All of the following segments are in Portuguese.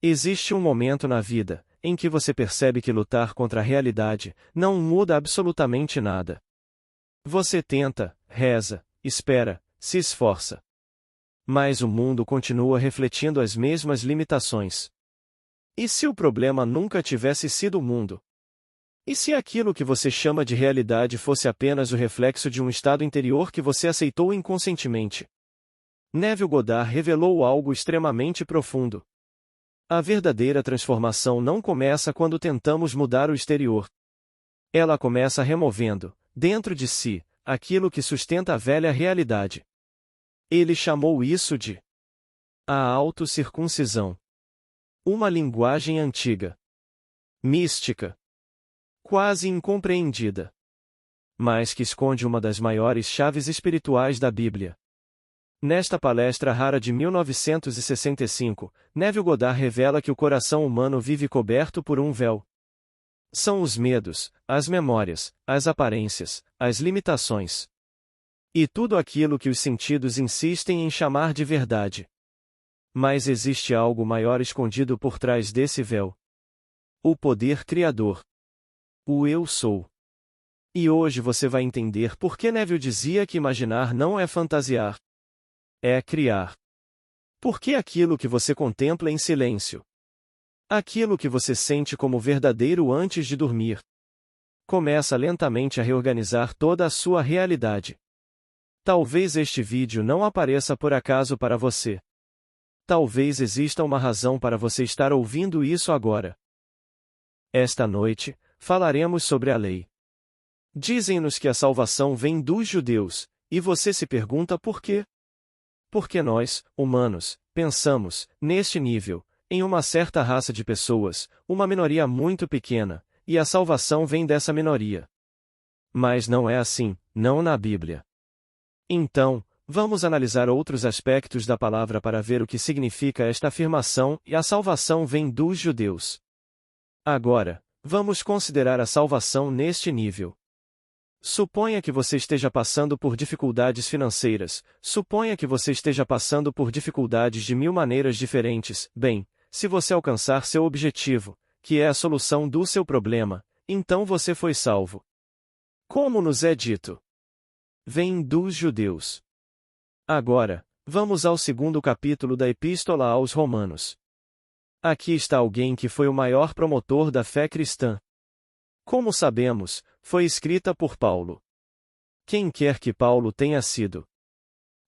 Existe um momento na vida em que você percebe que lutar contra a realidade não muda absolutamente nada. Você tenta, reza, espera, se esforça. Mas o mundo continua refletindo as mesmas limitações. E se o problema nunca tivesse sido o mundo? E se aquilo que você chama de realidade fosse apenas o reflexo de um estado interior que você aceitou inconscientemente? Neville Goddard revelou algo extremamente profundo. A verdadeira transformação não começa quando tentamos mudar o exterior. Ela começa removendo, dentro de si, aquilo que sustenta a velha realidade. Ele chamou isso de a autocircuncisão. Uma linguagem antiga, mística, quase incompreendida, mas que esconde uma das maiores chaves espirituais da Bíblia. Nesta palestra rara de 1965, Neville Goddard revela que o coração humano vive coberto por um véu. São os medos, as memórias, as aparências, as limitações. E tudo aquilo que os sentidos insistem em chamar de verdade. Mas existe algo maior escondido por trás desse véu. O poder criador. O Eu Sou. E hoje você vai entender por que Neville dizia que imaginar não é fantasiar. É criar. Porque aquilo que você contempla em silêncio, aquilo que você sente como verdadeiro antes de dormir, começa lentamente a reorganizar toda a sua realidade. Talvez este vídeo não apareça por acaso para você. Talvez exista uma razão para você estar ouvindo isso agora. Esta noite, falaremos sobre a lei. Dizem-nos que a salvação vem dos judeus, e você se pergunta por quê? Porque nós, humanos, pensamos, neste nível, em uma certa raça de pessoas, uma minoria muito pequena, e a salvação vem dessa minoria. Mas não é assim, não na Bíblia. Então, vamos analisar outros aspectos da palavra para ver o que significa esta afirmação, e a salvação vem dos judeus. Agora, vamos considerar a salvação neste nível. Suponha que você esteja passando por dificuldades financeiras, suponha que você esteja passando por dificuldades de 1000 maneiras diferentes. Bem, se você alcançar seu objetivo, que é a solução do seu problema, então você foi salvo. Como nos é dito? Vem dos judeus. Agora, vamos ao segundo capítulo da Epístola aos Romanos. Aqui está alguém que foi o maior promotor da fé cristã. Como sabemos, foi escrita por Paulo. Quem quer que Paulo tenha sido.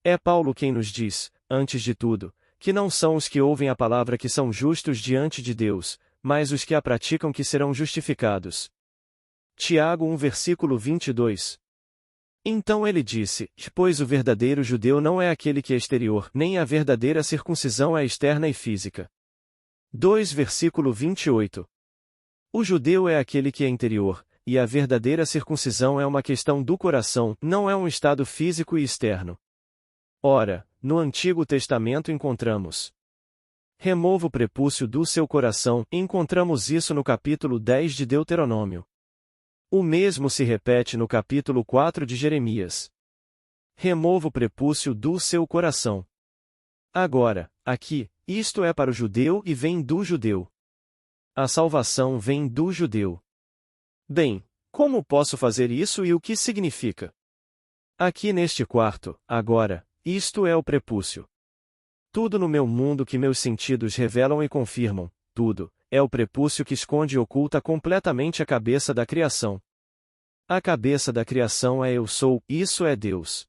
É Paulo quem nos diz, antes de tudo, que não são os que ouvem a palavra que são justos diante de Deus, mas os que a praticam que serão justificados. Tiago 1 versículo 22. Então ele disse, pois o verdadeiro judeu não é aquele que é exterior, nem a verdadeira circuncisão é externa e física. 2 versículo 28. O judeu é aquele que é interior, e a verdadeira circuncisão é uma questão do coração, não é um estado físico e externo. Ora, no Antigo Testamento encontramos: remova o prepúcio do seu coração, encontramos isso no capítulo 10 de Deuteronômio. O mesmo se repete no capítulo 4 de Jeremias. Remova o prepúcio do seu coração. Agora, aqui, isto é para o judeu e vem do judeu. A salvação vem do judeu. Bem, como posso fazer isso e o que significa? Aqui neste quarto, agora, isto é o prepúcio. Tudo no meu mundo que meus sentidos revelam e confirmam, tudo, é o prepúcio que esconde e oculta completamente a cabeça da criação. A cabeça da criação é Eu Sou, isso é Deus.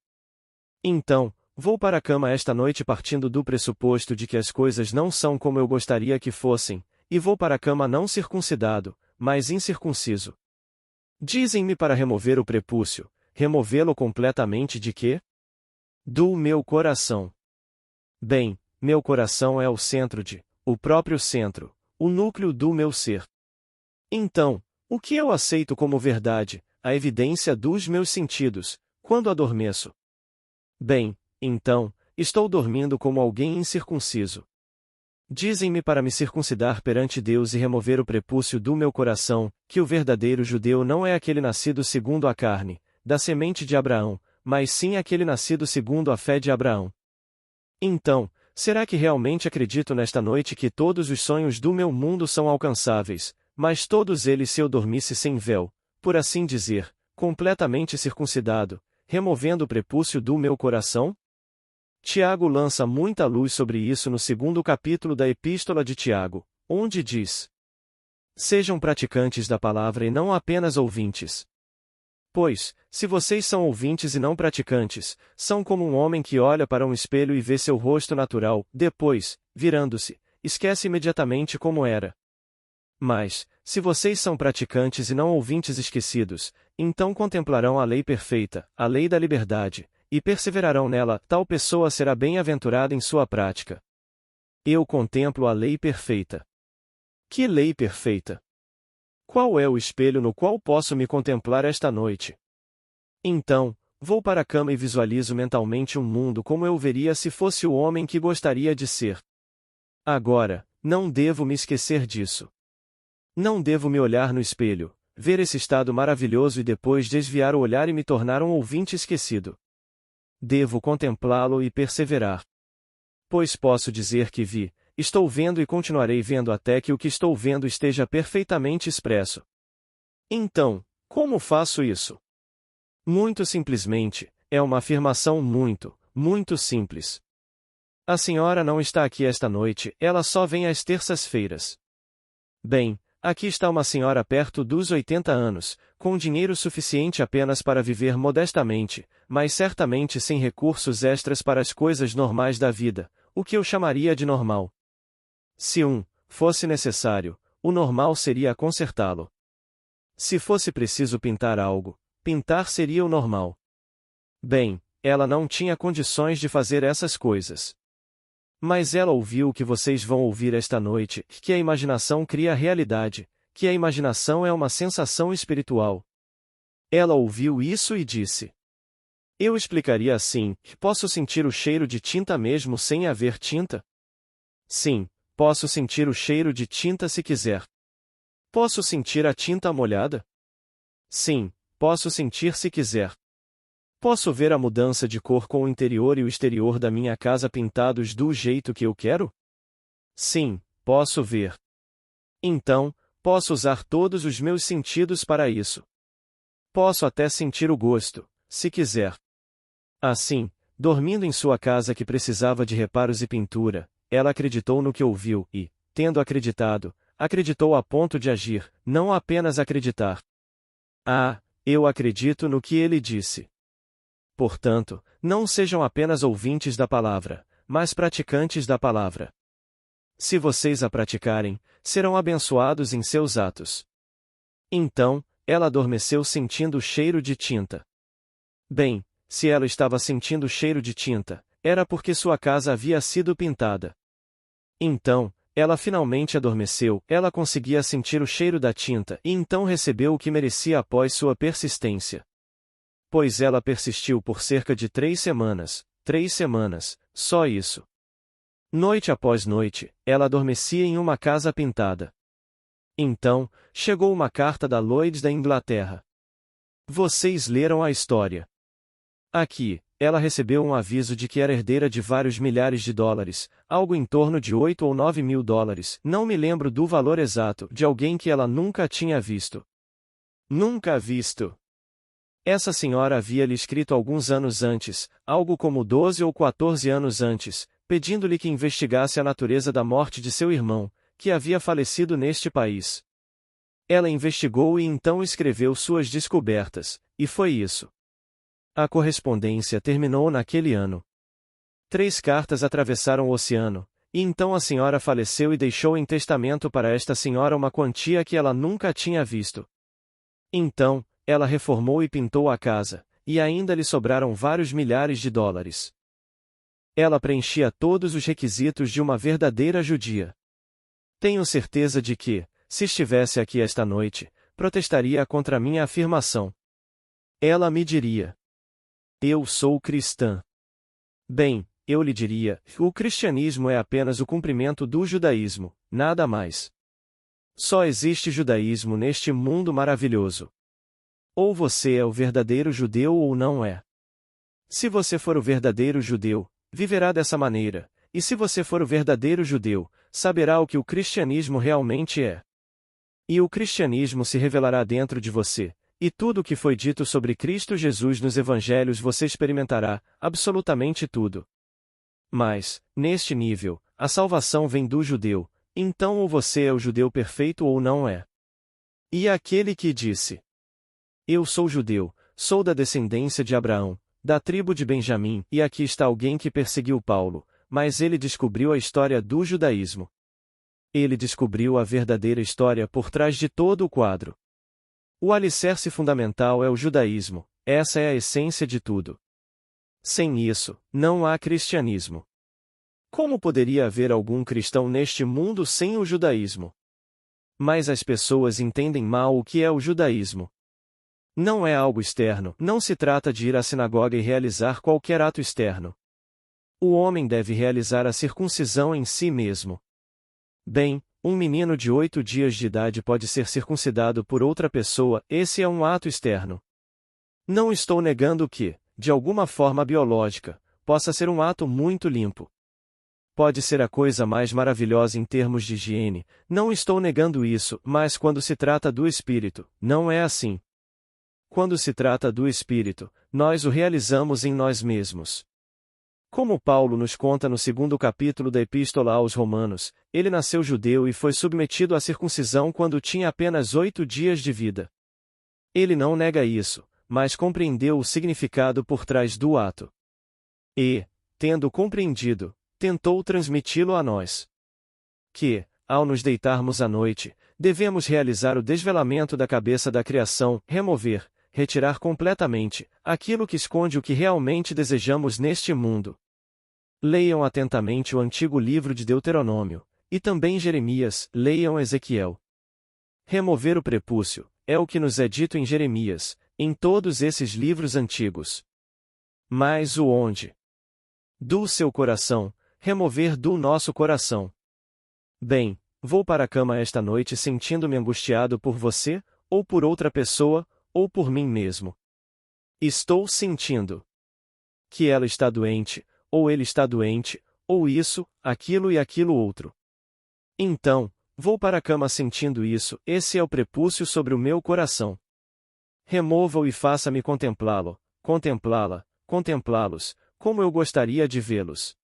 Então, vou para a cama esta noite partindo do pressuposto de que as coisas não são como eu gostaria que fossem, e vou para a cama não circuncidado, mas incircunciso. Dizem-me para remover o prepúcio, removê-lo completamente de quê? Do meu coração. Bem, meu coração é o centro o próprio centro, o núcleo do meu ser. Então, o que eu aceito como verdade, a evidência dos meus sentidos, quando adormeço? Bem, então, estou dormindo como alguém incircunciso. Dizem-me para me circuncidar perante Deus e remover o prepúcio do meu coração, que o verdadeiro judeu não é aquele nascido segundo a carne, da semente de Abraão, mas sim aquele nascido segundo a fé de Abraão. Então, será que realmente acredito nesta noite que todos os sonhos do meu mundo são alcançáveis, mas todos eles se eu dormisse sem véu, por assim dizer, completamente circuncidado, removendo o prepúcio do meu coração? Tiago lança muita luz sobre isso no segundo capítulo da Epístola de Tiago, onde diz: Sejam praticantes da palavra e não apenas ouvintes. Pois, se vocês são ouvintes e não praticantes, são como um homem que olha para um espelho e vê seu rosto natural, depois, virando-se, esquece imediatamente como era. Mas, se vocês são praticantes e não ouvintes esquecidos, então contemplarão a lei perfeita, a lei da liberdade, e perseverarão nela, tal pessoa será bem-aventurada em sua prática. Eu contemplo a lei perfeita. Que lei perfeita? Qual é o espelho no qual posso me contemplar esta noite? Então, vou para a cama e visualizo mentalmente um mundo como eu veria se fosse o homem que gostaria de ser. Agora, não devo me esquecer disso. Não devo me olhar no espelho, ver esse estado maravilhoso e depois desviar o olhar e me tornar um ouvinte esquecido. Devo contemplá-lo e perseverar. Pois posso dizer que vi, estou vendo e continuarei vendo até que o que estou vendo esteja perfeitamente expresso. Então, como faço isso? Muito simplesmente, é uma afirmação muito simples. A senhora não está aqui esta noite, ela só vem às terças-feiras. Bem, aqui está uma senhora perto dos 80 anos, com dinheiro suficiente apenas para viver modestamente, mas certamente sem recursos extras para as coisas normais da vida, o que eu chamaria de normal. Se fosse necessário, o normal seria consertá-lo. Se fosse preciso pintar algo, pintar seria o normal. Bem, ela não tinha condições de fazer essas coisas. Mas ela ouviu o que vocês vão ouvir esta noite, que a imaginação cria a realidade, que a imaginação é uma sensação espiritual. Ela ouviu isso e disse: Eu explicaria assim, posso sentir o cheiro de tinta mesmo sem haver tinta? Sim, posso sentir o cheiro de tinta se quiser. Posso sentir a tinta molhada? Sim, posso sentir se quiser. Posso ver a mudança de cor com o interior e o exterior da minha casa pintados do jeito que eu quero? Sim, posso ver. Então, posso usar todos os meus sentidos para isso. Posso até sentir o gosto, se quiser. Assim, dormindo em sua casa que precisava de reparos e pintura, ela acreditou no que ouviu e, tendo acreditado, acreditou a ponto de agir, não apenas acreditar. Ah, eu acredito no que ele disse. Portanto, não sejam apenas ouvintes da palavra, mas praticantes da palavra. Se vocês a praticarem, serão abençoados em seus atos. Então, ela adormeceu sentindo o cheiro de tinta. Bem, se ela estava sentindo o cheiro de tinta, era porque sua casa havia sido pintada. Então, ela finalmente adormeceu, ela conseguia sentir o cheiro da tinta e então recebeu o que merecia após sua persistência. Pois ela persistiu por cerca de 3 semanas, só isso. Noite após noite, ela adormecia em uma casa pintada. Então, chegou uma carta da Lloyds da Inglaterra. Vocês leram a história. Aqui, ela recebeu um aviso de que era herdeira de vários milhares de dólares, algo em torno de 8 ou 9 mil dólares, não me lembro do valor exato, de alguém que ela nunca tinha visto. Nunca visto. Essa senhora havia lhe escrito alguns anos antes, algo como 12 ou 14 anos antes, pedindo-lhe que investigasse a natureza da morte de seu irmão, que havia falecido neste país. Ela investigou e então escreveu suas descobertas, e foi isso. A correspondência terminou naquele ano. 3 cartas atravessaram o oceano, e então a senhora faleceu e deixou em testamento para esta senhora uma quantia que ela nunca tinha visto. Então, ela reformou e pintou a casa, e ainda lhe sobraram vários milhares de dólares. Ela preenchia todos os requisitos de uma verdadeira judia. Tenho certeza de que, se estivesse aqui esta noite, protestaria contra minha afirmação. Ela me diria: Eu sou cristã. Bem, eu lhe diria, o cristianismo é apenas o cumprimento do judaísmo, nada mais. Só existe judaísmo neste mundo maravilhoso. Ou você é o verdadeiro judeu ou não é. Se você for o verdadeiro judeu, viverá dessa maneira, e se você for o verdadeiro judeu, saberá o que o cristianismo realmente é. E o cristianismo se revelará dentro de você, e tudo o que foi dito sobre Cristo Jesus nos evangelhos você experimentará, absolutamente tudo. Mas, neste nível, a salvação vem do judeu, então ou você é o judeu perfeito ou não é. E aquele que disse: Eu sou judeu, sou da descendência de Abraão, da tribo de Benjamim, e aqui está alguém que perseguiu Paulo, mas ele descobriu a história do judaísmo. Ele descobriu a verdadeira história por trás de todo o quadro. O alicerce fundamental é o judaísmo, essa é a essência de tudo. Sem isso, não há cristianismo. Como poderia haver algum cristão neste mundo sem o judaísmo? Mas as pessoas entendem mal o que é o judaísmo. Não é algo externo, não se trata de ir à sinagoga e realizar qualquer ato externo. O homem deve realizar a circuncisão em si mesmo. Bem, um menino de 8 dias de idade pode ser circuncidado por outra pessoa, esse é um ato externo. Não estou negando que, de alguma forma biológica, possa ser um ato muito limpo. Pode ser a coisa mais maravilhosa em termos de higiene, não estou negando isso, mas quando se trata do espírito, não é assim. Quando se trata do espírito, nós o realizamos em nós mesmos. Como Paulo nos conta no 2º capítulo da Epístola aos Romanos, ele nasceu judeu e foi submetido à circuncisão quando tinha apenas 8 dias de vida. Ele não nega isso, mas compreendeu o significado por trás do ato. E, tendo compreendido, tentou transmiti-lo a nós. Que, ao nos deitarmos à noite, devemos realizar o desvelamento da cabeça da criação, retirar completamente aquilo que esconde o que realmente desejamos neste mundo. Leiam atentamente o antigo livro de Deuteronômio, e também Jeremias, leiam Ezequiel. Remover o prepúcio, é o que nos é dito em Jeremias, em todos esses livros antigos. Mas o onde? Do seu coração, remover do nosso coração. Bem, vou para a cama esta noite sentindo-me angustiado por você, ou por outra pessoa, ou por mim mesmo. Estou sentindo que ela está doente, ou ele está doente, ou isso, aquilo e aquilo outro. Então, vou para a cama sentindo isso, esse é o prepúcio sobre o meu coração. Remova-o e faça-me contemplá-lo, contemplá-la, contemplá-los, como eu gostaria de vê-los.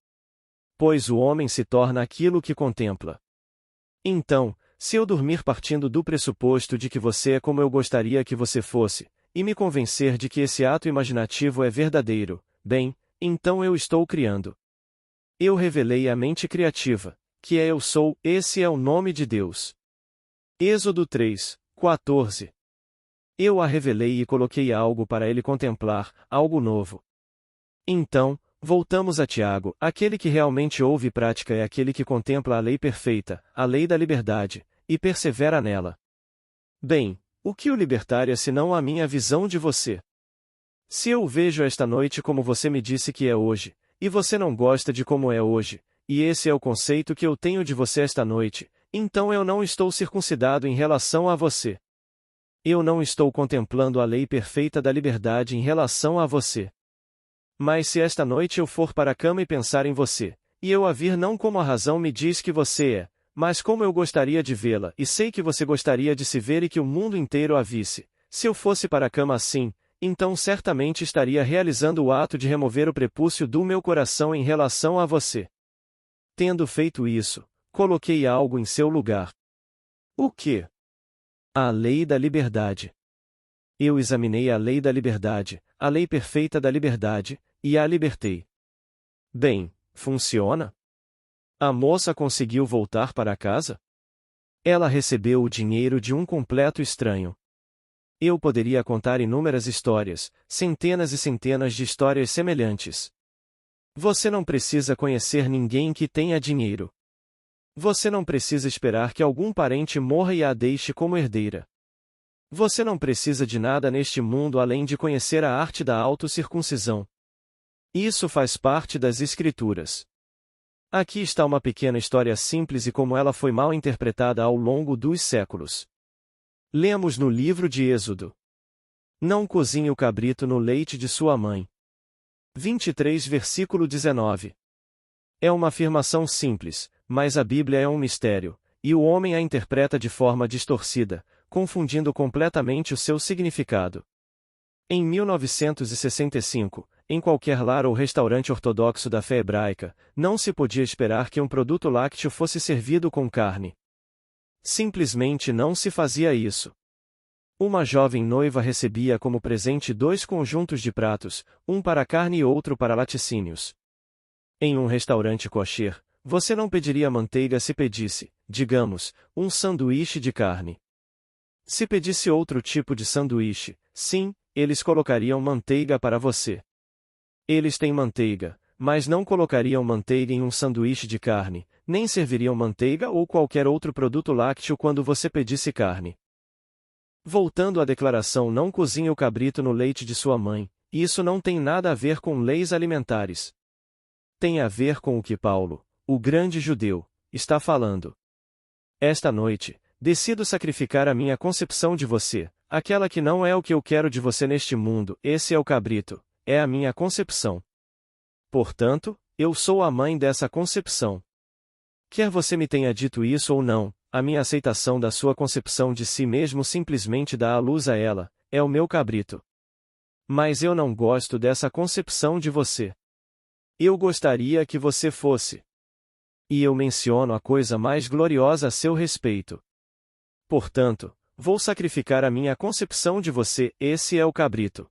Pois o homem se torna aquilo que contempla. Então, se eu dormir partindo do pressuposto de que você é como eu gostaria que você fosse, e me convencer de que esse ato imaginativo é verdadeiro, bem, então eu estou criando. Eu revelei a mente criativa, que é eu sou, esse é o nome de Deus. Êxodo 3, 14. Eu a revelei e coloquei algo para ele contemplar, algo novo. Então, voltamos a Tiago, aquele que realmente ouve e pratica é aquele que contempla a lei perfeita, a lei da liberdade, e persevera nela. Bem, o que o libertaria senão a minha visão de você? Se eu o vejo esta noite como você me disse que é hoje, e você não gosta de como é hoje, e esse é o conceito que eu tenho de você esta noite, então eu não estou circuncidado em relação a você. Eu não estou contemplando a lei perfeita da liberdade em relação a você. Mas se esta noite eu for para a cama e pensar em você, e eu a vir não como a razão me diz que você é, mas como eu gostaria de vê-la, e sei que você gostaria de se ver e que o mundo inteiro a visse, se eu fosse para a cama assim, então certamente estaria realizando o ato de remover o prepúcio do meu coração em relação a você. Tendo feito isso, coloquei algo em seu lugar. O que? A lei da liberdade. Eu examinei a lei da liberdade, a lei perfeita da liberdade, e a libertei. Bem, funciona? A moça conseguiu voltar para casa? Ela recebeu o dinheiro de um completo estranho. Eu poderia contar inúmeras histórias, centenas e centenas de histórias semelhantes. Você não precisa conhecer ninguém que tenha dinheiro. Você não precisa esperar que algum parente morra e a deixe como herdeira. Você não precisa de nada neste mundo além de conhecer a arte da autocircuncisão. Isso faz parte das Escrituras. Aqui está uma pequena história simples e como ela foi mal interpretada ao longo dos séculos. Lemos no livro de Êxodo. Não cozinhe o cabrito no leite de sua mãe. 23 versículo 19. É uma afirmação simples, mas a Bíblia é um mistério, e o homem a interpreta de forma distorcida, confundindo completamente o seu significado. Em 1965, em qualquer lar ou restaurante ortodoxo da fé hebraica, não se podia esperar que um produto lácteo fosse servido com carne. Simplesmente não se fazia isso. Uma jovem noiva recebia como presente 2 conjuntos de pratos, um para carne e outro para laticínios. Em um restaurante kosher, você não pediria manteiga se pedisse, digamos, um sanduíche de carne. Se pedisse outro tipo de sanduíche, sim, eles colocariam manteiga para você. Eles têm manteiga, mas não colocariam manteiga em um sanduíche de carne, nem serviriam manteiga ou qualquer outro produto lácteo quando você pedisse carne. Voltando à declaração: não cozinhe o cabrito no leite de sua mãe, isso não tem nada a ver com leis alimentares. Tem a ver com o que Paulo, o grande judeu, está falando. Esta noite, decido sacrificar a minha concepção de você, aquela que não é o que eu quero de você neste mundo. Esse é o cabrito, é a minha concepção. Portanto, eu sou a mãe dessa concepção. Quer você me tenha dito isso ou não, a minha aceitação da sua concepção de si mesmo simplesmente dá à luz a ela, é o meu cabrito. Mas eu não gosto dessa concepção de você. Eu gostaria que você fosse. E eu menciono a coisa mais gloriosa a seu respeito. Portanto, vou sacrificar a minha concepção de você, esse é o cabrito.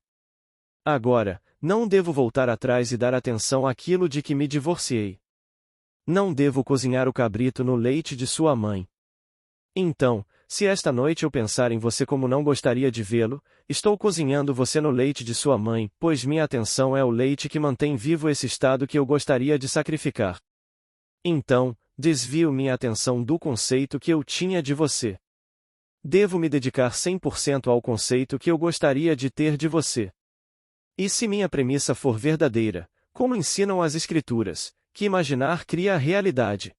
Agora, não devo voltar atrás e dar atenção àquilo de que me divorciei. Não devo cozinhar o cabrito no leite de sua mãe. Então, se esta noite eu pensar em você como não gostaria de vê-lo, estou cozinhando você no leite de sua mãe, pois minha atenção é o leite que mantém vivo esse estado que eu gostaria de sacrificar. Então, desvio minha atenção do conceito que eu tinha de você. Devo me dedicar 100% ao conceito que eu gostaria de ter de você. E se minha premissa for verdadeira, como ensinam as Escrituras, que imaginar cria a realidade?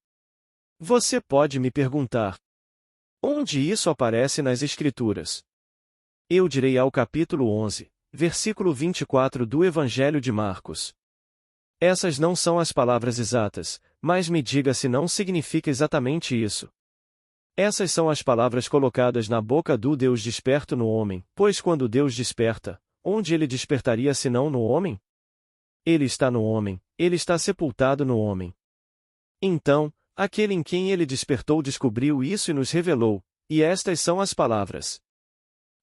Você pode me perguntar: onde isso aparece nas Escrituras? Eu direi ao capítulo 11, versículo 24 do Evangelho de Marcos. Essas não são as palavras exatas, mas me diga se não significa exatamente isso. Essas são as palavras colocadas na boca do Deus desperto no homem, pois quando Deus desperta, onde ele despertaria senão no homem? Ele está no homem, ele está sepultado no homem. Então, aquele em quem ele despertou descobriu isso e nos revelou, e estas são as palavras.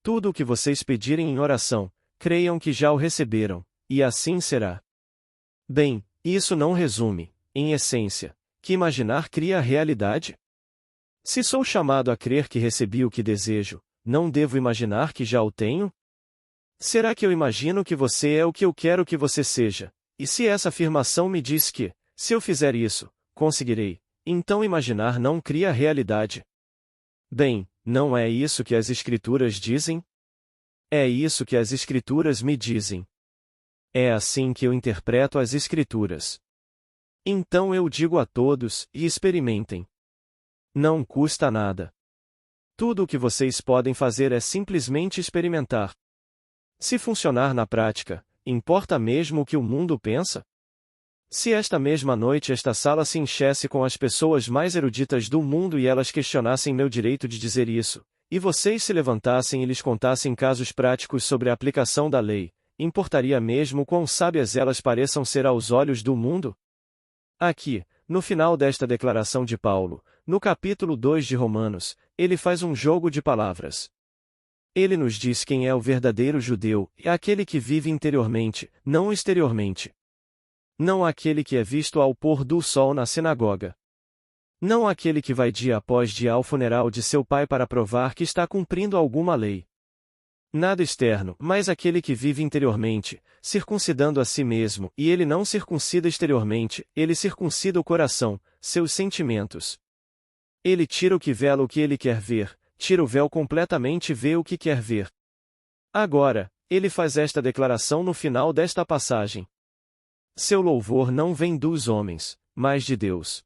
Tudo o que vocês pedirem em oração, creiam que já o receberam, e assim será. Bem, isso não resume, em essência, que imaginar cria a realidade? Se sou chamado a crer que recebi o que desejo, não devo imaginar que já o tenho? Será que eu imagino que você é o que eu quero que você seja? E se essa afirmação me diz que, se eu fizer isso, conseguirei, então imaginar não cria a realidade? Bem, não é isso que as Escrituras dizem? É isso que as Escrituras me dizem. É assim que eu interpreto as Escrituras. Então eu digo a todos: e experimentem. Não custa nada. Tudo o que vocês podem fazer é simplesmente experimentar. Se funcionar na prática, importa mesmo o que o mundo pensa? Se esta mesma noite esta sala se enchesse com as pessoas mais eruditas do mundo e elas questionassem meu direito de dizer isso, e vocês se levantassem e lhes contassem casos práticos sobre a aplicação da lei, importaria mesmo quão sábias elas pareçam ser aos olhos do mundo? Aqui, no final desta declaração de Paulo, no capítulo 2 de Romanos, ele faz um jogo de palavras. Ele nos diz quem é o verdadeiro judeu, é aquele que vive interiormente, não exteriormente. Não aquele que é visto ao pôr do sol na sinagoga. Não aquele que vai dia após dia ao funeral de seu pai para provar que está cumprindo alguma lei. Nada externo, mas aquele que vive interiormente, circuncidando a si mesmo, e ele não circuncida exteriormente, ele circuncida o coração, seus sentimentos. Ele tira o que vela o que ele quer ver, tira o véu completamente e vê o que quer ver. Agora, ele faz esta declaração no final desta passagem. Seu louvor não vem dos homens, mas de Deus.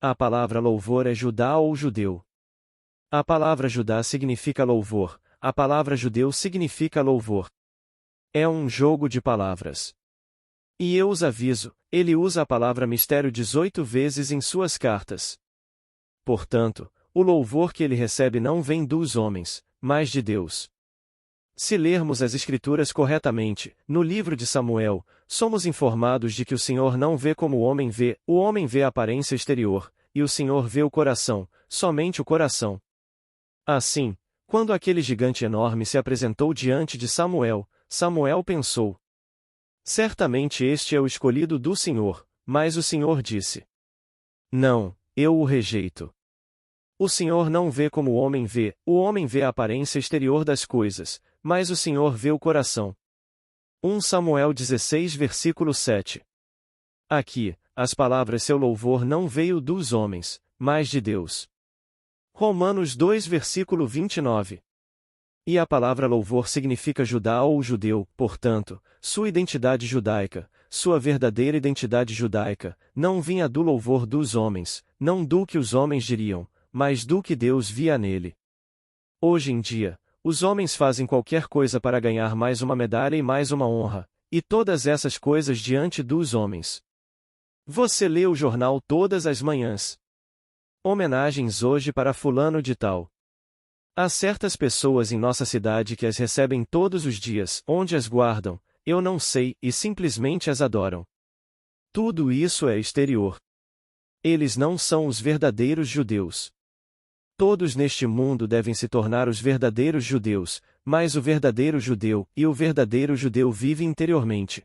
A palavra louvor é Judá ou judeu. A palavra Judá significa louvor, a palavra judeu significa louvor. É um jogo de palavras. E eu os aviso, ele usa a palavra mistério 18 vezes em suas cartas. Portanto, o louvor que ele recebe não vem dos homens, mas de Deus. Se lermos as Escrituras corretamente, no livro de Samuel, somos informados de que o Senhor não vê como o homem vê a aparência exterior, e o Senhor vê o coração, somente o coração. Assim, quando aquele gigante enorme se apresentou diante de Samuel, Samuel pensou: certamente este é o escolhido do Senhor, mas o Senhor disse: não, eu o rejeito. O Senhor não vê como o homem vê a aparência exterior das coisas, mas o Senhor vê o coração. 1 Samuel 16 versículo 7. Aqui, as palavras seu louvor não veio dos homens, mas de Deus. Romanos 2 versículo 29. E a palavra louvor significa Judá ou judeu, portanto, sua identidade judaica, sua verdadeira identidade judaica, não vinha do louvor dos homens, não do que os homens diriam, mas do que Deus via nele. Hoje em dia, os homens fazem qualquer coisa para ganhar mais uma medalha e mais uma honra, e todas essas coisas diante dos homens. Você lê o jornal todas as manhãs. Homenagens hoje para fulano de tal. Há certas pessoas em nossa cidade que as recebem todos os dias, onde as guardam, eu não sei, e simplesmente as adoram. Tudo isso é exterior. Eles não são os verdadeiros judeus. Todos neste mundo devem se tornar os verdadeiros judeus, mas o verdadeiro judeu vive interiormente.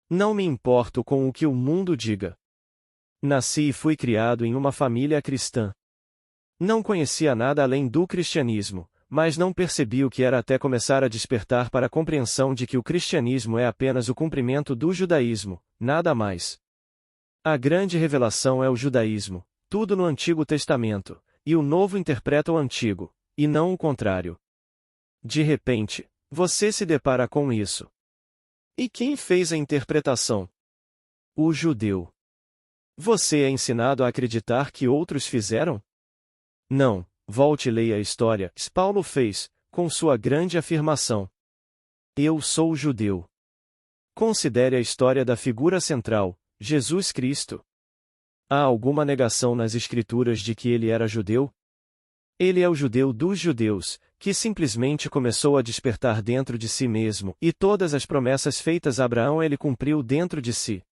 Não me importo com o que o mundo diga. Nasci e fui criado em uma família cristã. Não conhecia nada além do cristianismo, mas não percebi o que era até começar a despertar para a compreensão de que o cristianismo é apenas o cumprimento do judaísmo, nada mais. A grande revelação é o judaísmo, tudo no Antigo Testamento, e o Novo interpreta o Antigo, e não o contrário. De repente, você se depara com isso. E quem fez a interpretação? O judeu. Você é ensinado a acreditar que outros fizeram? Não, volte e leia a história que Paulo fez, com sua grande afirmação. Eu sou judeu. Considere a história da figura central, Jesus Cristo. Há alguma negação nas Escrituras de que ele era judeu? Ele é o judeu dos judeus, que simplesmente começou a despertar dentro de si mesmo, e todas as promessas feitas a Abraão ele cumpriu dentro de si.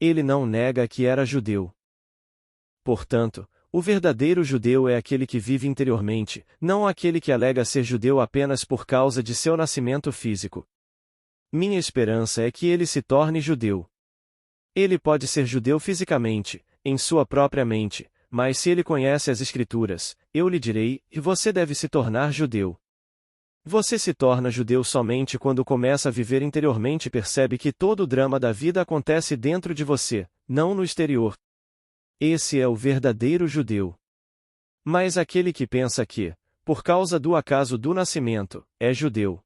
Ele não nega que era judeu. Portanto, o verdadeiro judeu é aquele que vive interiormente, não aquele que alega ser judeu apenas por causa de seu nascimento físico. Minha esperança é que ele se torne judeu. Ele pode ser judeu fisicamente, em sua própria mente, mas se ele conhece as Escrituras, eu lhe direi, e você deve se tornar judeu. Você se torna judeu somente quando começa a viver interiormente e percebe que todo o drama da vida acontece dentro de você, não no exterior. Esse é o verdadeiro judeu. Mas aquele que pensa que, por causa do acaso do nascimento, é judeu.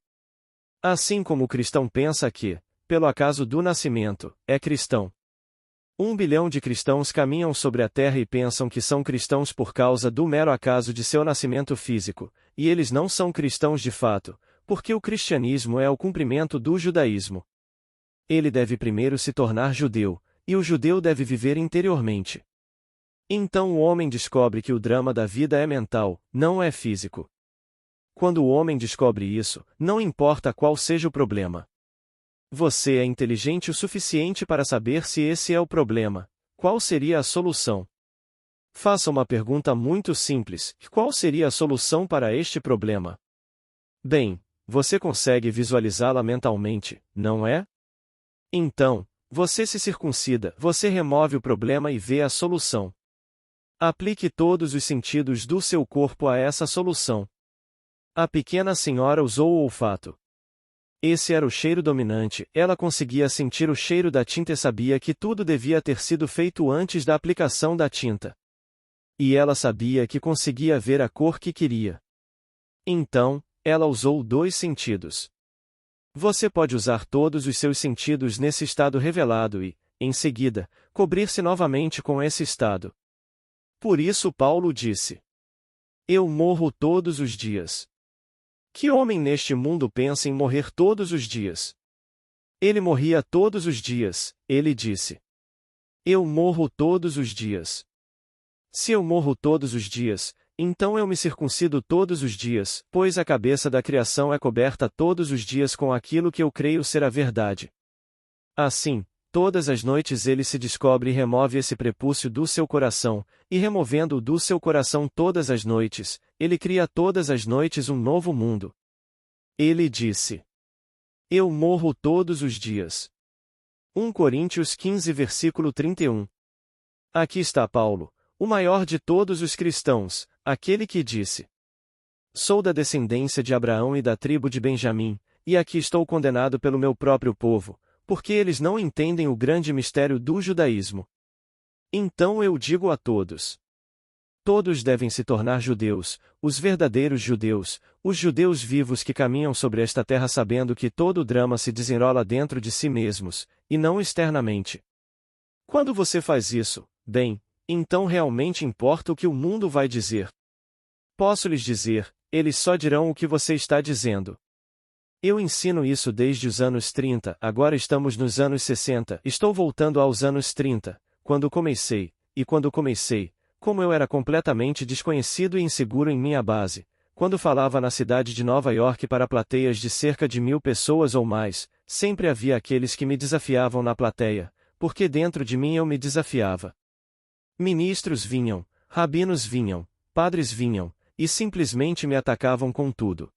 Assim como o cristão pensa que, pelo acaso do nascimento, é cristão. 1 bilhão de cristãos caminham sobre a terra e pensam que são cristãos por causa do mero acaso de seu nascimento físico, e eles não são cristãos de fato, porque o cristianismo é o cumprimento do judaísmo. Ele deve primeiro se tornar judeu, e o judeu deve viver interiormente. Então o homem descobre que o drama da vida é mental, não é físico. Quando o homem descobre isso, não importa qual seja o problema. Você é inteligente o suficiente para saber se esse é o problema. Qual seria a solução? Faça uma pergunta muito simples: qual seria a solução para este problema? Bem, você consegue visualizá-la mentalmente, não é? Então, você se circuncida, você remove o problema e vê a solução. Aplique todos os sentidos do seu corpo a essa solução. A pequena senhora usou o olfato. Esse era o cheiro dominante, ela conseguia sentir o cheiro da tinta e sabia que tudo devia ter sido feito antes da aplicação da tinta. E ela sabia que conseguia ver a cor que queria. Então, ela usou 2 sentidos. Você pode usar todos os seus sentidos nesse estado revelado e, em seguida, cobrir-se novamente com esse estado. Por isso Paulo disse: eu morro todos os dias. Que homem neste mundo pensa em morrer todos os dias? Ele morria todos os dias, ele disse. Eu morro todos os dias. Se eu morro todos os dias, então eu me circuncido todos os dias, pois a cabeça da criação é coberta todos os dias com aquilo que eu creio ser a verdade. Assim, todas as noites ele se descobre e remove esse prepúcio do seu coração, e removendo-o do seu coração todas as noites, ele cria todas as noites um novo mundo. Ele disse: Eu morro todos os dias. 1 Coríntios 15 versículo 31. Aqui está Paulo, o maior de todos os cristãos, aquele que disse: Sou da descendência de Abraão e da tribo de Benjamim, e aqui estou condenado pelo meu próprio povo, porque eles não entendem o grande mistério do judaísmo. Então eu digo a todos: todos devem se tornar judeus, os verdadeiros judeus, os judeus vivos que caminham sobre esta terra sabendo que todo o drama se desenrola dentro de si mesmos, e não externamente. Quando você faz isso, bem, então realmente importa o que o mundo vai dizer. Posso lhes dizer, eles só dirão o que você está dizendo. Eu ensino isso desde os anos 30, agora estamos nos anos 60, estou voltando aos anos 30, quando comecei, como eu era completamente desconhecido e inseguro em minha base, quando falava na cidade de Nova York para plateias de cerca de 1000 pessoas ou mais, sempre havia aqueles que me desafiavam na plateia, porque dentro de mim eu me desafiava. Ministros vinham, rabinos vinham, padres vinham, e simplesmente me atacavam com tudo.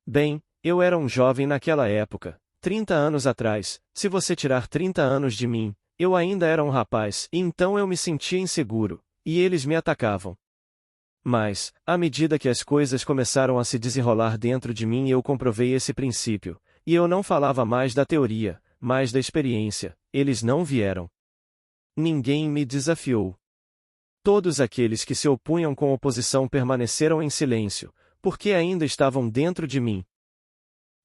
Bem, eu era um jovem naquela época, 30 anos atrás, se você tirar 30 anos de mim, eu ainda era um rapaz, e então eu me sentia inseguro, e eles me atacavam. Mas, à medida que as coisas começaram a se desenrolar dentro de mim eu comprovei esse princípio, e eu não falava mais da teoria, mas da experiência, eles não vieram. Ninguém me desafiou. Todos aqueles que se opunham com oposição permaneceram em silêncio, porque ainda estavam dentro de mim.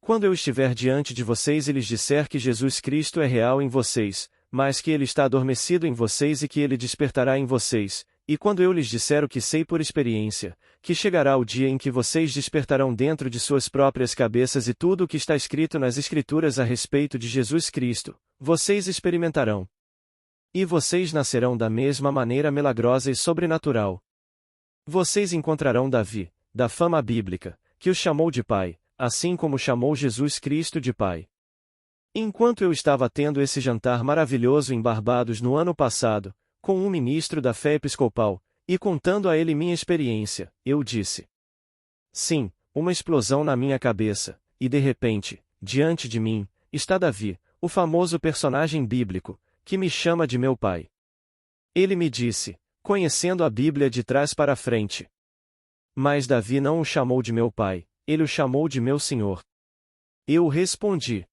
Quando eu estiver diante de vocês e lhes disser que Jesus Cristo é real em vocês, mas que ele está adormecido em vocês e que ele despertará em vocês, e quando eu lhes disser o que sei por experiência, que chegará o dia em que vocês despertarão dentro de suas próprias cabeças e tudo o que está escrito nas Escrituras a respeito de Jesus Cristo, vocês experimentarão. E vocês nascerão da mesma maneira milagrosa e sobrenatural. Vocês encontrarão Davi, da fama bíblica, que o chamou de pai, assim como chamou Jesus Cristo de pai. Enquanto eu estava tendo esse jantar maravilhoso em Barbados no ano passado, com um ministro da fé episcopal, e contando a ele minha experiência, eu disse: sim, uma explosão na minha cabeça, e de repente, diante de mim, está Davi, o famoso personagem bíblico, que me chama de meu pai. Ele me disse, conhecendo a Bíblia de trás para frente. Mas Davi não o chamou de meu pai, ele o chamou de meu senhor. Eu respondi: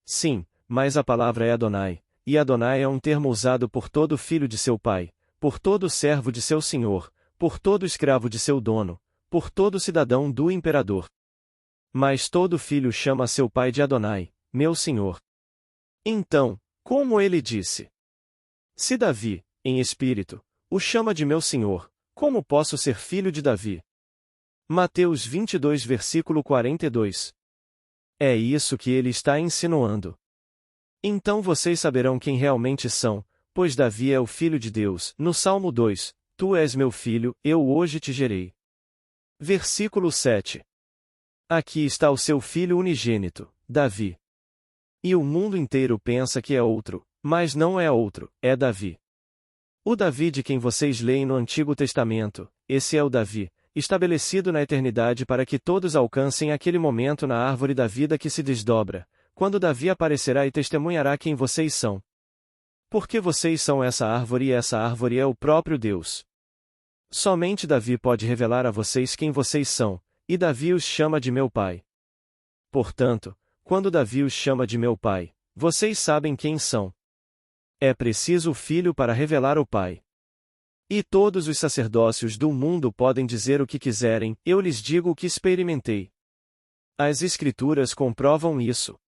sim, mas a palavra é Adonai, e Adonai é um termo usado por todo filho de seu pai, por todo servo de seu senhor, por todo escravo de seu dono, por todo cidadão do imperador. Mas todo filho chama seu pai de Adonai, meu senhor. Então, como ele disse: se Davi, em espírito, o chama de meu senhor, como posso ser filho de Davi? Mateus 22 versículo 42. É isso que ele está insinuando. Então vocês saberão quem realmente são, pois Davi é o filho de Deus. No Salmo 2, tu és meu filho, eu hoje te gerei. Versículo 7. Aqui está o seu filho unigênito, Davi. E o mundo inteiro pensa que é outro, mas não é outro, é Davi. O Davi de quem vocês leem no Antigo Testamento, esse é o Davi, estabelecido na eternidade para que todos alcancem aquele momento na árvore da vida que se desdobra, quando Davi aparecerá e testemunhará quem vocês são. Porque vocês são essa árvore e essa árvore é o próprio Deus. Somente Davi pode revelar a vocês quem vocês são, e Davi os chama de meu pai. Portanto, quando Davi os chama de meu pai, vocês sabem quem são. É preciso o filho para revelar o pai. E todos os sacerdócios do mundo podem dizer o que quiserem, eu lhes digo o que experimentei. As Escrituras comprovam isso.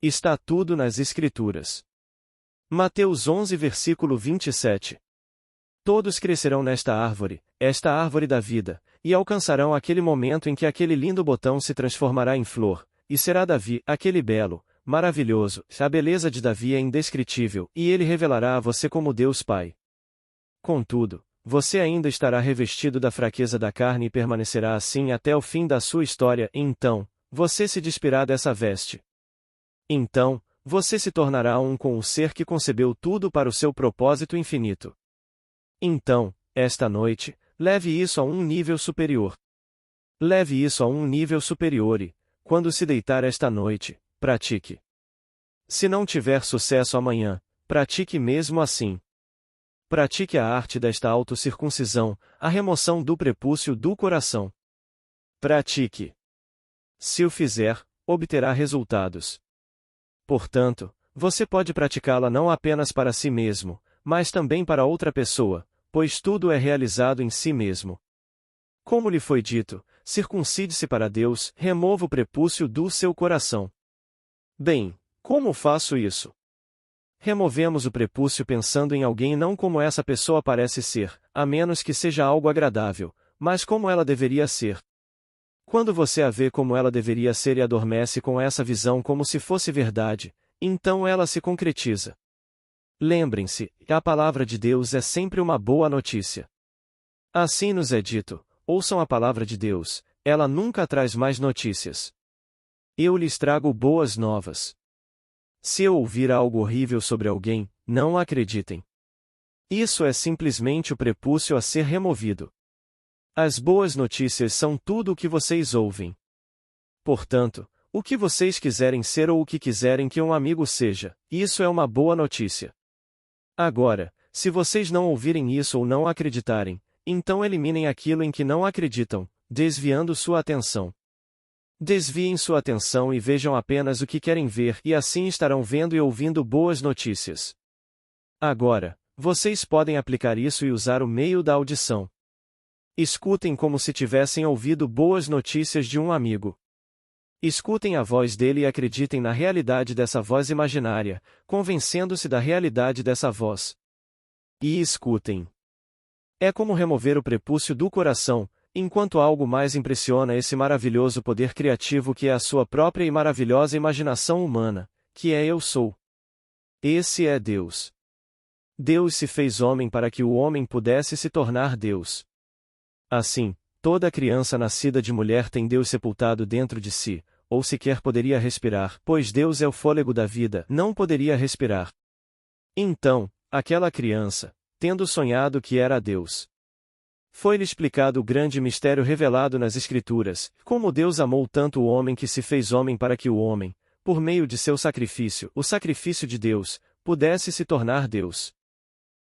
Está tudo nas Escrituras. Mateus 11 versículo 27. Todos crescerão nesta árvore, esta árvore da vida, e alcançarão aquele momento em que aquele lindo botão se transformará em flor, e será Davi, aquele belo, maravilhoso, a beleza de Davi é indescritível, e ele revelará a você como Deus Pai. Contudo, você ainda estará revestido da fraqueza da carne e permanecerá assim até o fim da sua história, então, você se despirá dessa veste. Então, você se tornará um com o ser que concebeu tudo para o seu propósito infinito. Então, esta noite, leve isso a um nível superior. Leve isso a um nível superior e, quando se deitar esta noite, pratique. Se não tiver sucesso amanhã, pratique mesmo assim. Pratique a arte desta autocircuncisão, a remoção do prepúcio do coração. Pratique. Se o fizer, obterá resultados. Portanto, você pode praticá-la não apenas para si mesmo, mas também para outra pessoa, pois tudo é realizado em si mesmo. Como lhe foi dito, circuncide-se para Deus, remova o prepúcio do seu coração. Bem, como faço isso? Removemos o prepúcio pensando em alguém não como essa pessoa parece ser, a menos que seja algo agradável, mas como ela deveria ser. Quando você a vê como ela deveria ser e adormece com essa visão como se fosse verdade, então ela se concretiza. Lembrem-se, a palavra de Deus é sempre uma boa notícia. Assim nos é dito, ouçam a palavra de Deus, ela nunca traz mais notícias. Eu lhes trago boas novas. Se eu ouvir algo horrível sobre alguém, não acreditem. Isso é simplesmente o prepúcio a ser removido. As boas notícias são tudo o que vocês ouvem. Portanto, o que vocês quiserem ser ou o que quiserem que um amigo seja, isso é uma boa notícia. Agora, se vocês não ouvirem isso ou não acreditarem, então eliminem aquilo em que não acreditam, desviando sua atenção. Desviem sua atenção e vejam apenas o que querem ver e assim estarão vendo e ouvindo boas notícias. Agora, vocês podem aplicar isso e usar o meio da audição. Escutem como se tivessem ouvido boas notícias de um amigo. Escutem a voz dele e acreditem na realidade dessa voz imaginária, convencendo-se da realidade dessa voz. E escutem. É como remover o prepúcio do coração, enquanto algo mais impressiona esse maravilhoso poder criativo que é a sua própria e maravilhosa imaginação humana, que é Eu Sou. Esse é Deus. Deus se fez homem para que o homem pudesse se tornar Deus. Assim, toda criança nascida de mulher tem Deus sepultado dentro de si, ou sequer poderia respirar, pois Deus é o fôlego da vida, não poderia respirar. Então, aquela criança, tendo sonhado que era Deus. Foi-lhe explicado o grande mistério revelado nas Escrituras, como Deus amou tanto o homem que se fez homem para que o homem, por meio de seu sacrifício, o sacrifício de Deus, pudesse se tornar Deus.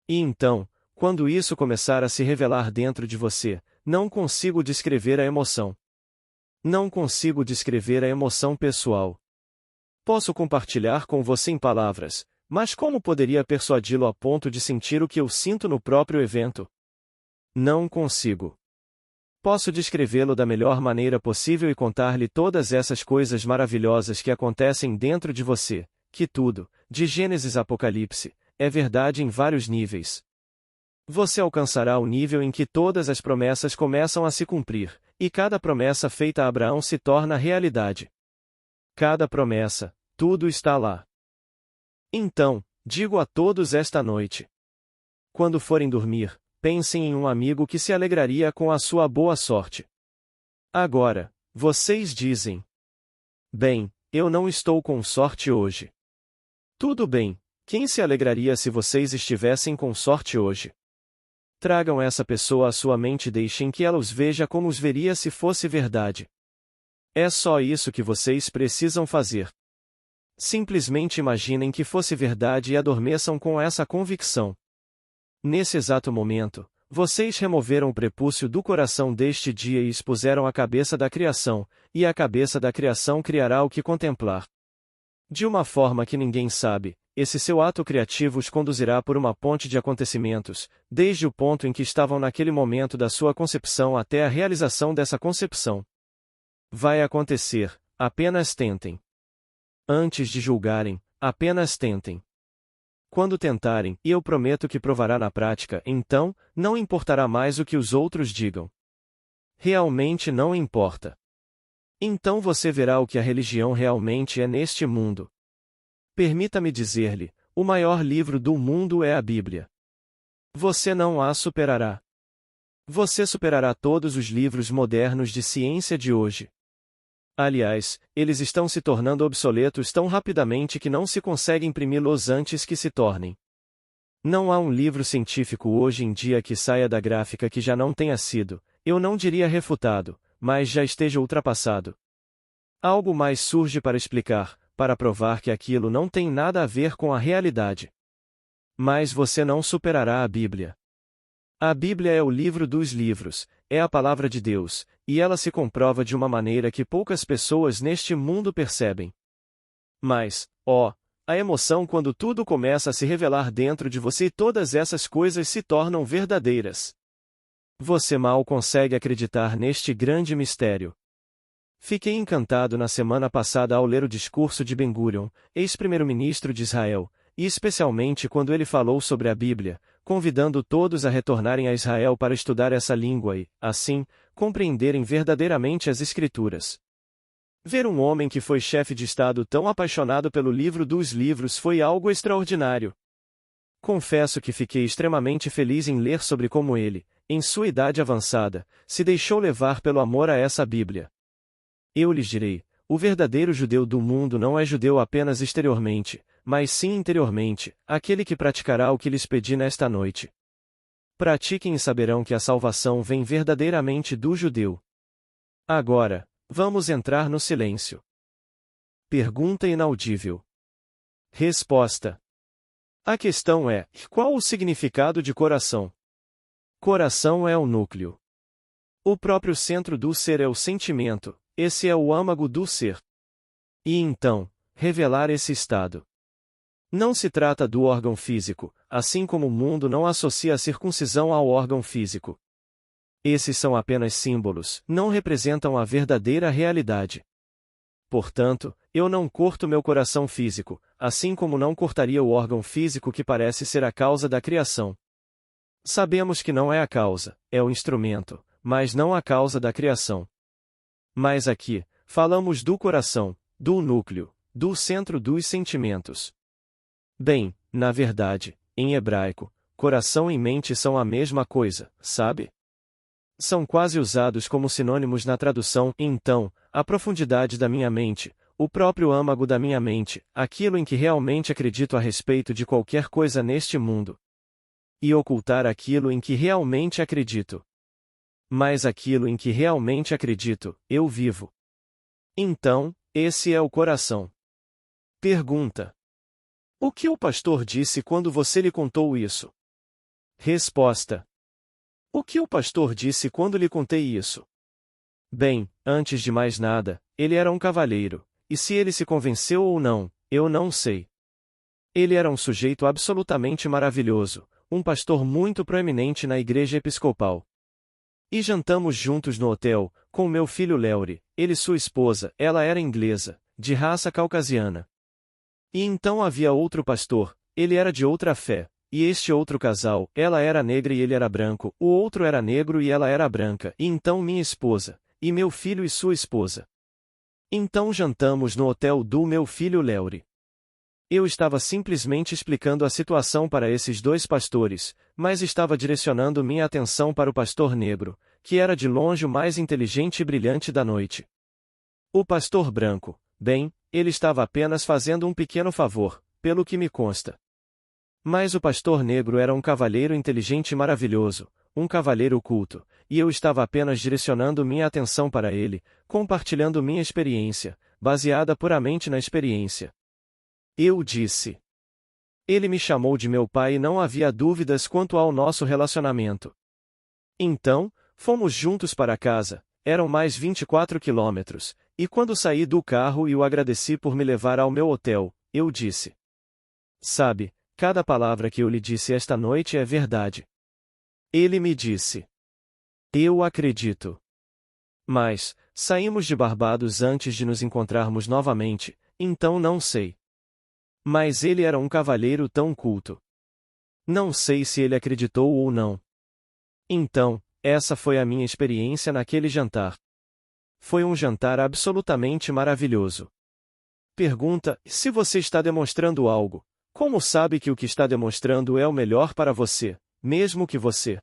E então, quando isso começar a se revelar dentro de você, não consigo descrever a emoção. Não consigo descrever a emoção pessoal. Posso compartilhar com você em palavras, mas como poderia persuadi-lo a ponto de sentir o que eu sinto no próprio evento? Não consigo. Posso descrevê-lo da melhor maneira possível e contar-lhe todas essas coisas maravilhosas que acontecem dentro de você, que tudo, de Gênesis a Apocalipse, é verdade em vários níveis. Você alcançará o nível em que todas as promessas começam a se cumprir, e cada promessa feita a Abraão se torna realidade. Cada promessa, tudo está lá. Então, digo a todos esta noite. Quando forem dormir, pensem em um amigo que se alegraria com a sua boa sorte. Agora, vocês dizem: bem, eu não estou com sorte hoje. Tudo bem, quem se alegraria se vocês estivessem com sorte hoje? Tragam essa pessoa à sua mente e deixem que ela os veja como os veria se fosse verdade. É só isso que vocês precisam fazer. Simplesmente imaginem que fosse verdade e adormeçam com essa convicção. Nesse exato momento, vocês removeram o prepúcio do coração deste dia e expuseram a cabeça da criação, e a cabeça da criação criará o que contemplar. De uma forma que ninguém sabe, esse seu ato criativo os conduzirá por uma ponte de acontecimentos, desde o ponto em que estavam naquele momento da sua concepção até a realização dessa concepção. Vai acontecer, apenas tentem. Antes de julgarem, apenas tentem. Quando tentarem, e eu prometo que provará na prática, então, não importará mais o que os outros digam. Realmente não importa. Então você verá o que a religião realmente é neste mundo. Permita-me dizer-lhe, o maior livro do mundo é a Bíblia. Você não a superará. Você superará todos os livros modernos de ciência de hoje. Aliás, eles estão se tornando obsoletos tão rapidamente que não se consegue imprimi-los antes que se tornem. Não há um livro científico hoje em dia que saia da gráfica que já não tenha sido, eu não diria refutado, mas já esteja ultrapassado. Algo mais surge para explicar, para provar que aquilo não tem nada a ver com a realidade. Mas você não superará a Bíblia. A Bíblia é o livro dos livros, é a palavra de Deus, e ela se comprova de uma maneira que poucas pessoas neste mundo percebem. Mas, a emoção quando tudo começa a se revelar dentro de você e todas essas coisas se tornam verdadeiras. Você mal consegue acreditar neste grande mistério. Fiquei encantado na semana passada ao ler o discurso de Ben-Gurion, ex-primeiro-ministro de Israel, e especialmente quando ele falou sobre a Bíblia, convidando todos a retornarem a Israel para estudar essa língua e, assim, compreenderem verdadeiramente as Escrituras. Ver um homem que foi chefe de Estado tão apaixonado pelo livro dos livros foi algo extraordinário. Confesso que fiquei extremamente feliz em ler sobre como ele, em sua idade avançada, se deixou levar pelo amor a essa Bíblia. Eu lhes direi, o verdadeiro judeu do mundo não é judeu apenas exteriormente, mas sim interiormente, aquele que praticará o que lhes pedi nesta noite. Pratiquem e saberão que a salvação vem verdadeiramente do judeu. Agora, vamos entrar no silêncio. Pergunta inaudível. Resposta. A questão é, qual o significado de coração? Coração é o núcleo. O próprio centro do ser é o sentimento, esse é o âmago do ser. E então, revelar esse estado. Não se trata do órgão físico, assim como o mundo não associa a circuncisão ao órgão físico. Esses são apenas símbolos, não representam a verdadeira realidade. Portanto, eu não corto meu coração físico, assim como não cortaria o órgão físico que parece ser a causa da criação. Sabemos que não é a causa, é o instrumento, mas não a causa da criação. Mas aqui, falamos do coração, do núcleo, do centro dos sentimentos. Bem, na verdade, em hebraico, coração e mente são a mesma coisa, sabe? São quase usados como sinônimos na tradução, então, a profundidade da minha mente, o próprio âmago da minha mente, aquilo em que realmente acredito a respeito de qualquer coisa neste mundo. E ocultar aquilo em que realmente acredito. Mas aquilo em que realmente acredito, eu vivo. Então, esse é o coração. Pergunta. O que o pastor disse quando você lhe contou isso? Resposta. O que o pastor disse quando lhe contei isso? Bem, antes de mais nada, ele era um cavalheiro, e se ele se convenceu ou não, eu não sei. Ele era um sujeito absolutamente maravilhoso, um pastor muito proeminente na igreja episcopal. E jantamos juntos no hotel, com meu filho Leury, ele e sua esposa, ela era inglesa, de raça caucasiana. E então havia outro pastor, ele era de outra fé, e este outro casal, ela era negra e ele era branco, o outro era negro e ela era branca, e então minha esposa, e meu filho e sua esposa. Então jantamos no hotel do meu filho Leury. Eu estava simplesmente explicando a situação para esses dois pastores, mas estava direcionando minha atenção para o pastor negro, que era de longe o mais inteligente e brilhante da noite. O pastor branco, bem, ele estava apenas fazendo um pequeno favor, pelo que me consta. Mas o pastor negro era um cavalheiro inteligente e maravilhoso, um cavalheiro culto, e eu estava apenas direcionando minha atenção para ele, compartilhando minha experiência, baseada puramente na experiência. Eu disse. Ele me chamou de meu pai e não havia dúvidas quanto ao nosso relacionamento. Então, fomos juntos para casa, eram mais 24 quilômetros, e quando saí do carro e o agradeci por me levar ao meu hotel, eu disse. Sabe, cada palavra que eu lhe disse esta noite é verdade. Ele me disse. Eu acredito. Mas, saímos de Barbados antes de nos encontrarmos novamente, então não sei. Mas ele era um cavalheiro tão culto. Não sei se ele acreditou ou não. Então, essa foi a minha experiência naquele jantar. Foi um jantar absolutamente maravilhoso. Pergunta: se você está demonstrando algo, como sabe que o que está demonstrando é o melhor para você, mesmo que você?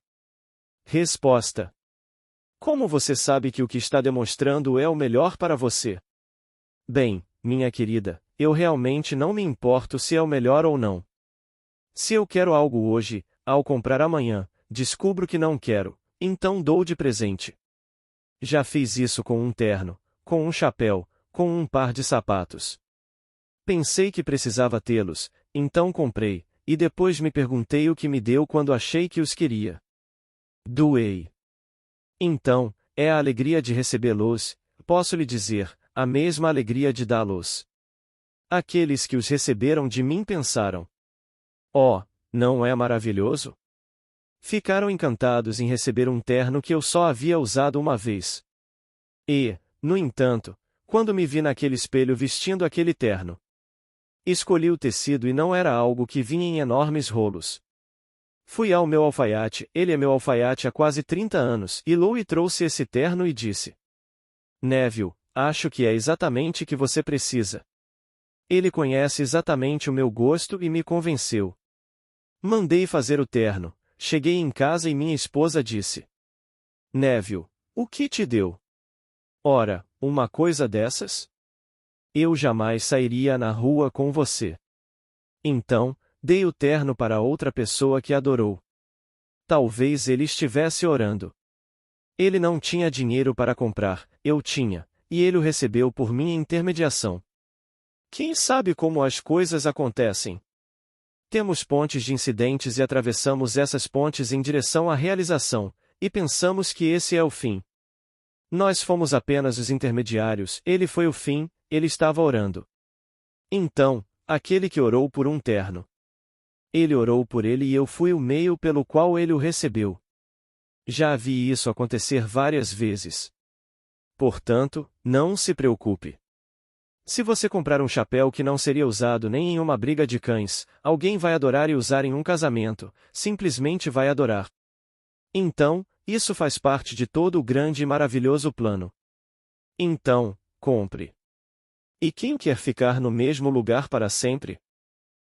Resposta: como você sabe que o que está demonstrando é o melhor para você? Bem, minha querida, eu realmente não me importo se é o melhor ou não. Se eu quero algo hoje, ao comprar amanhã, descubro que não quero, então dou de presente. Já fiz isso com um terno, com um chapéu, com um par de sapatos. Pensei que precisava tê-los, então comprei, e depois me perguntei o que me deu quando achei que os queria. Doei. Então, é a alegria de recebê-los, posso lhe dizer, a mesma alegria de dá-los. Aqueles que os receberam de mim pensaram: oh, não é maravilhoso? Ficaram encantados em receber um terno que eu só havia usado uma vez. E, no entanto, quando me vi naquele espelho vestindo aquele terno, escolhi o tecido e não era algo que vinha em enormes rolos. Fui ao meu alfaiate, ele é meu alfaiate há quase 30 anos, e Louie trouxe esse terno e disse: Neville, acho que é exatamente o que você precisa. Ele conhece exatamente o meu gosto e me convenceu. Mandei fazer o terno, cheguei em casa e minha esposa disse: Neville, o que te deu? Ora, uma coisa dessas? Eu jamais sairia na rua com você. Então, dei o terno para outra pessoa que adorou. Talvez ele estivesse orando. Ele não tinha dinheiro para comprar, eu tinha, e ele o recebeu por minha intermediação. Quem sabe como as coisas acontecem? Temos pontes de incidentes e atravessamos essas pontes em direção à realização, e pensamos que esse é o fim. Nós fomos apenas os intermediários, ele foi o fim, ele estava orando. Então, aquele que orou por um terno. Ele orou por ele e eu fui o meio pelo qual ele o recebeu. Já vi isso acontecer várias vezes. Portanto, não se preocupe. Se você comprar um chapéu que não seria usado nem em uma briga de cães, alguém vai adorar e usar em um casamento, simplesmente vai adorar. Então, isso faz parte de todo o grande e maravilhoso plano. Então, compre. E quem quer ficar no mesmo lugar para sempre?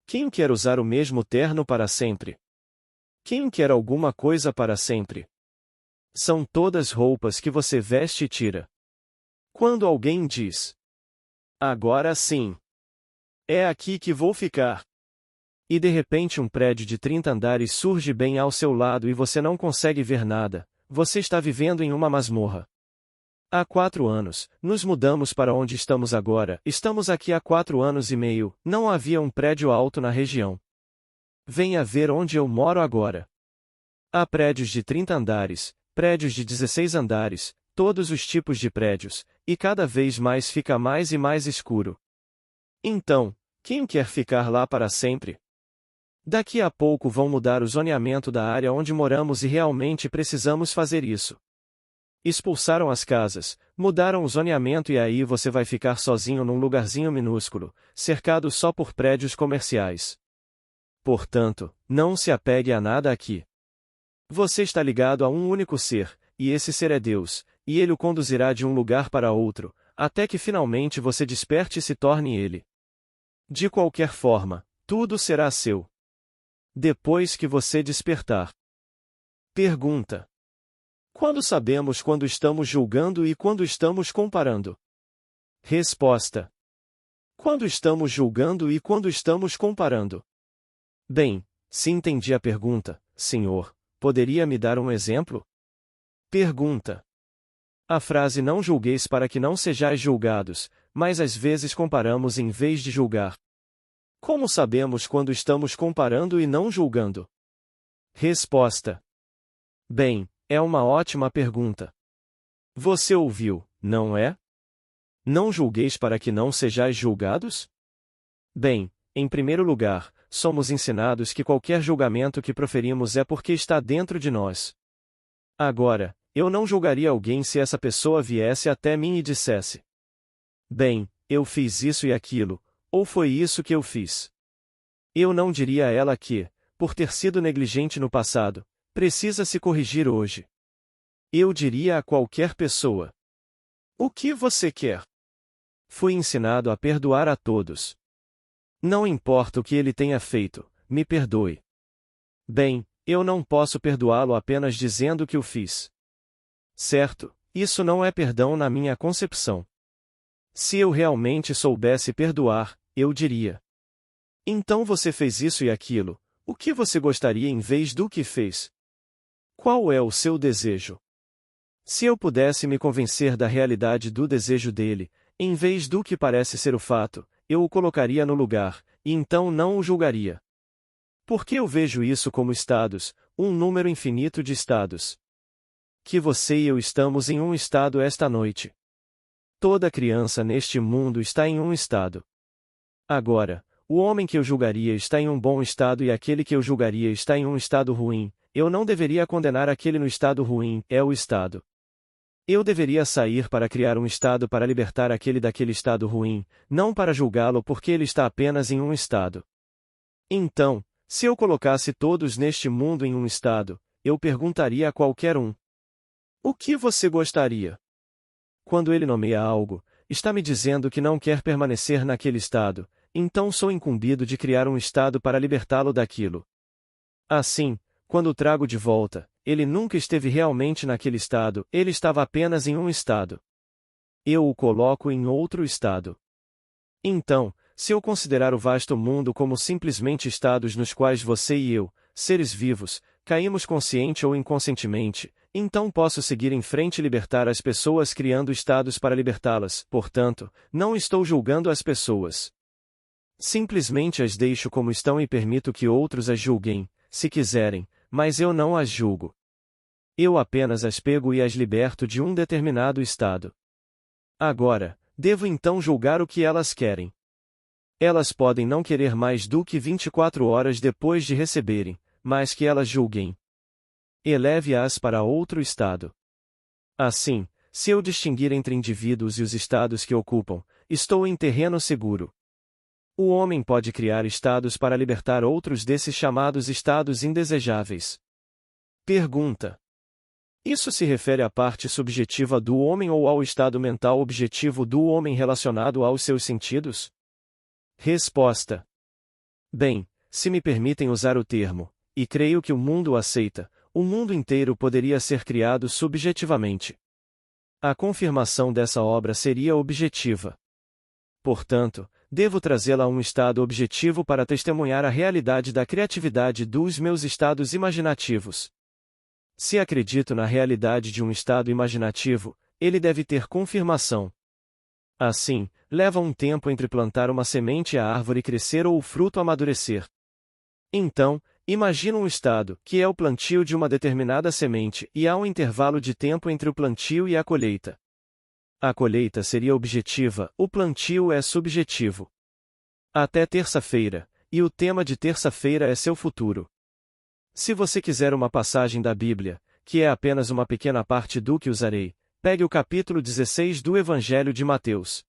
Quem quer usar o mesmo terno para sempre? Quem quer alguma coisa para sempre? São todas roupas que você veste e tira. Quando alguém diz: agora sim. É aqui que vou ficar. E de repente um prédio de 30 andares surge bem ao seu lado e você não consegue ver nada, você está vivendo em uma masmorra. Há 4 anos, nos mudamos para onde estamos agora, estamos aqui há 4 anos e meio, não havia um prédio alto na região. Venha ver onde eu moro agora. Há prédios de 30 andares, prédios de 16 andares, todos os tipos de prédios, e cada vez mais fica mais e mais escuro. Então, quem quer ficar lá para sempre? Daqui a pouco vão mudar o zoneamento da área onde moramos e realmente precisamos fazer isso. Expulsaram as casas, mudaram o zoneamento e aí você vai ficar sozinho num lugarzinho minúsculo, cercado só por prédios comerciais. Portanto, não se apegue a nada aqui. Você está ligado a um único ser, e esse ser é Deus, e ele o conduzirá de um lugar para outro, até que finalmente você desperte e se torne ele. De qualquer forma, tudo será seu. Depois que você despertar. Pergunta: quando sabemos quando estamos julgando e quando estamos comparando? Resposta: quando estamos julgando e quando estamos comparando. Bem, se entendi a pergunta, senhor, poderia me dar um exemplo? Pergunta: a frase não julgueis para que não sejais julgados, mas às vezes comparamos em vez de julgar. Como sabemos quando estamos comparando e não julgando? Resposta: bem, é uma ótima pergunta. Você ouviu, não é? Não julgueis para que não sejais julgados? Bem, em primeiro lugar, somos ensinados que qualquer julgamento que proferimos é porque está dentro de nós. Agora, eu não julgaria alguém se essa pessoa viesse até mim e dissesse: bem, eu fiz isso e aquilo, ou foi isso que eu fiz. Eu não diria a ela que, por ter sido negligente no passado, precisa se corrigir hoje. Eu diria a qualquer pessoa: o que você quer? Fui ensinado a perdoar a todos. Não importa o que ele tenha feito, me perdoe. Bem, eu não posso perdoá-lo apenas dizendo que o fiz. Certo, isso não é perdão na minha concepção. Se eu realmente soubesse perdoar, eu diria: então você fez isso e aquilo, o que você gostaria em vez do que fez? Qual é o seu desejo? Se eu pudesse me convencer da realidade do desejo dele, em vez do que parece ser o fato, eu o colocaria no lugar, e então não o julgaria. Porque eu vejo isso como estados, um número infinito de estados. Que você e eu estamos em um estado esta noite. Toda criança neste mundo está em um estado. Agora, o homem que eu julgaria está em um bom estado e aquele que eu julgaria está em um estado ruim. Eu não deveria condenar aquele no estado ruim, é o estado. Eu deveria sair para criar um estado para libertar aquele daquele estado ruim, não para julgá-lo porque ele está apenas em um estado. Então, se eu colocasse todos neste mundo em um estado, eu perguntaria a qualquer um: o que você gostaria? Quando ele nomeia algo, está me dizendo que não quer permanecer naquele estado, então sou incumbido de criar um estado para libertá-lo daquilo. Assim, quando o trago de volta, ele nunca esteve realmente naquele estado, ele estava apenas em um estado. Eu o coloco em outro estado. Então, se eu considerar o vasto mundo como simplesmente estados nos quais você e eu, seres vivos, caímos consciente ou inconscientemente, então posso seguir em frente e libertar as pessoas criando estados para libertá-las, portanto, não estou julgando as pessoas. Simplesmente as deixo como estão e permito que outros as julguem, se quiserem, mas eu não as julgo. Eu apenas as pego e as liberto de um determinado estado. Agora, devo então julgar o que elas querem. Elas podem não querer mais do que 24 horas depois de receberem, mas que elas julguem. Eleve-as para outro estado. Assim, se eu distinguir entre indivíduos e os estados que ocupam, estou em terreno seguro. O homem pode criar estados para libertar outros desses chamados estados indesejáveis. Pergunta: isso se refere à parte subjetiva do homem ou ao estado mental objetivo do homem relacionado aos seus sentidos? Resposta: bem, se me permitem usar o termo, e creio que o mundo o aceita, o mundo inteiro poderia ser criado subjetivamente. A confirmação dessa obra seria objetiva. Portanto, devo trazê-la a um estado objetivo para testemunhar a realidade da criatividade dos meus estados imaginativos. Se acredito na realidade de um estado imaginativo, ele deve ter confirmação. Assim, leva um tempo entre plantar uma semente e a árvore crescer ou o fruto amadurecer. Então, imagina um estado, que é o plantio de uma determinada semente, e há um intervalo de tempo entre o plantio e a colheita. A colheita seria objetiva, o plantio é subjetivo. Até terça-feira, e o tema de terça-feira é seu futuro. Se você quiser uma passagem da Bíblia, que é apenas uma pequena parte do que usarei, pegue o capítulo 16 do Evangelho de Mateus.